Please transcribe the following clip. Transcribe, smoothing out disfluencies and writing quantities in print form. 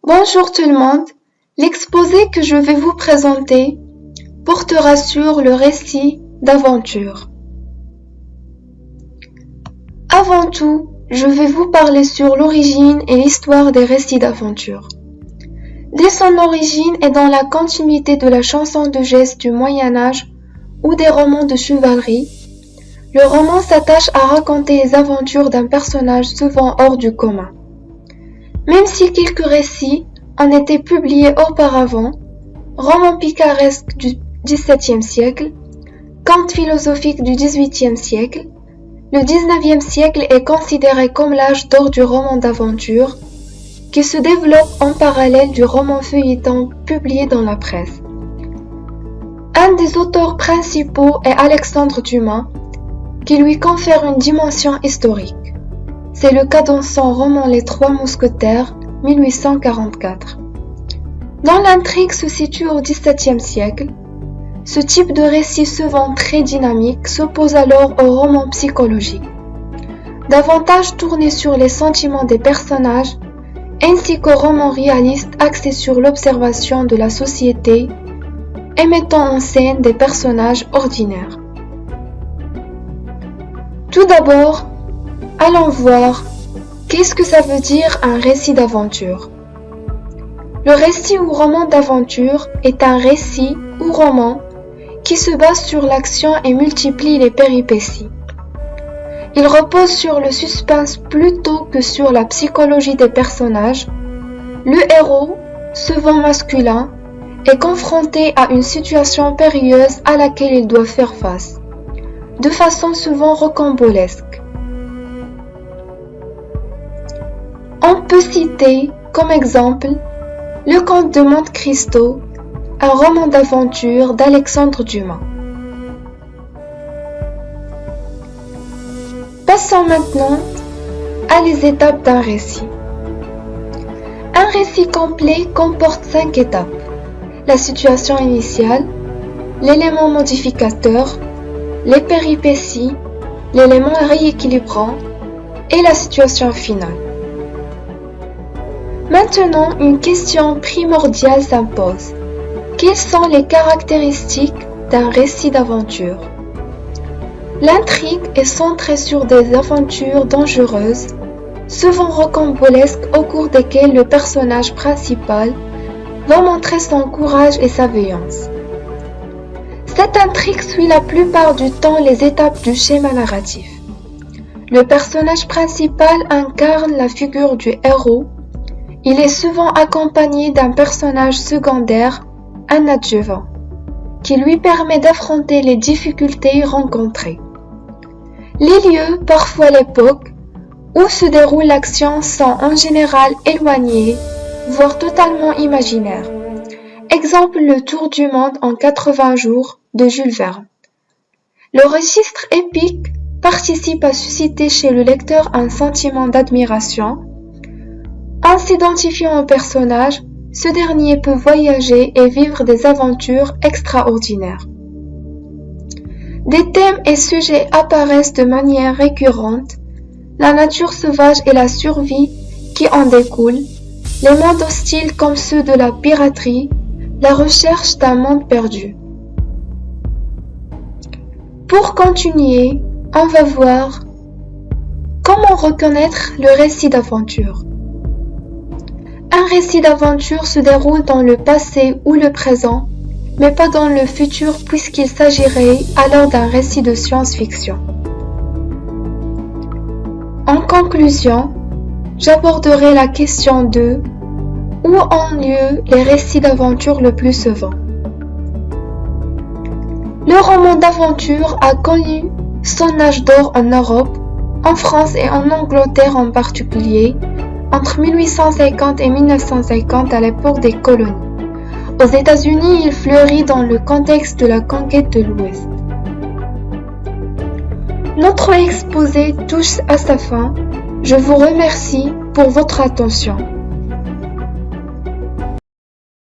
Bonjour tout le monde, l'exposé que je vais vous présenter portera sur le récit d'aventure. Avant tout, je vais vous parler sur l'origine et l'histoire des récits d'aventure. Dès son origine et dans la continuité de la chanson de geste du Moyen-Âge ou des romans de chevalerie, le roman s'attache à raconter les aventures d'un personnage souvent hors du commun. Même si quelques récits en étaient publiés auparavant, romans picaresques du XVIIe siècle, contes philosophiques du XVIIIe siècle, le XIXe siècle est considéré comme l'âge d'or du roman d'aventure, qui se développe en parallèle du roman feuilleton publié dans la presse. Un des auteurs principaux est Alexandre Dumas, qui lui confère une dimension historique. C'est le cas dans son roman Les Trois Mousquetaires, 1844. Dans l'intrigue se situe au XVIIe siècle. Ce type de récit souvent très dynamique s'oppose alors au roman psychologique, davantage tourné sur les sentiments des personnages, ainsi qu'au roman réaliste axé sur l'observation de la société et mettant en scène des personnages ordinaires. Tout d'abord, allons voir qu'est-ce que ça veut dire un récit d'aventure. Le récit ou roman d'aventure est un récit ou roman qui se base sur l'action et multiplie les péripéties. Il repose sur le suspense plutôt que sur la psychologie des personnages. Le héros, souvent masculin, est confronté à une situation périlleuse à laquelle il doit faire face, de façon souvent rocambolesque. On peut citer comme exemple Le Comte de Monte Cristo, un roman d'aventure d'Alexandre Dumas. Passons maintenant à les étapes d'un récit. Un récit complet comporte 5 étapes: la situation initiale, l'élément modificateur, les péripéties, l'élément rééquilibrant et la situation finale. Maintenant, une question primordiale s'impose. Quelles sont les caractéristiques d'un récit d'aventure? L'intrigue est centrée sur des aventures dangereuses, souvent rocambolesques, au cours desquelles le personnage principal va montrer son courage et sa vaillance. Cette intrigue suit la plupart du temps les étapes du schéma narratif. Le personnage principal incarne la figure du héros. Il est souvent accompagné d'un personnage secondaire, un adjuvant, qui lui permet d'affronter les difficultés rencontrées. Les lieux, parfois l'époque, où se déroule l'action sont en général éloignés, voire totalement imaginaires. Exemple, le Tour du monde en 80 jours de Jules Verne. Le registre épique participe à susciter chez le lecteur un sentiment d'admiration. En s'identifiant au personnage, ce dernier peut voyager et vivre des aventures extraordinaires. Des thèmes et sujets apparaissent de manière récurrente: la nature sauvage et la survie qui en découle, les mondes hostiles comme ceux de la piraterie, la recherche d'un monde perdu. Pour continuer, on va voir comment reconnaître le récit d'aventure. Un récit d'aventure se déroule dans le passé ou le présent, mais pas dans le futur puisqu'il s'agirait alors d'un récit de science-fiction. En conclusion, j'aborderai la question de où ont lieu les récits d'aventure le plus souvent. Le roman d'aventure a connu son âge d'or en Europe, en France et en Angleterre en particulier, entre 1850 et 1950 à l'époque des colonies. Aux États-Unis, il fleurit dans le contexte de la conquête de l'Ouest. Notre exposé touche à sa fin. Je vous remercie pour votre attention.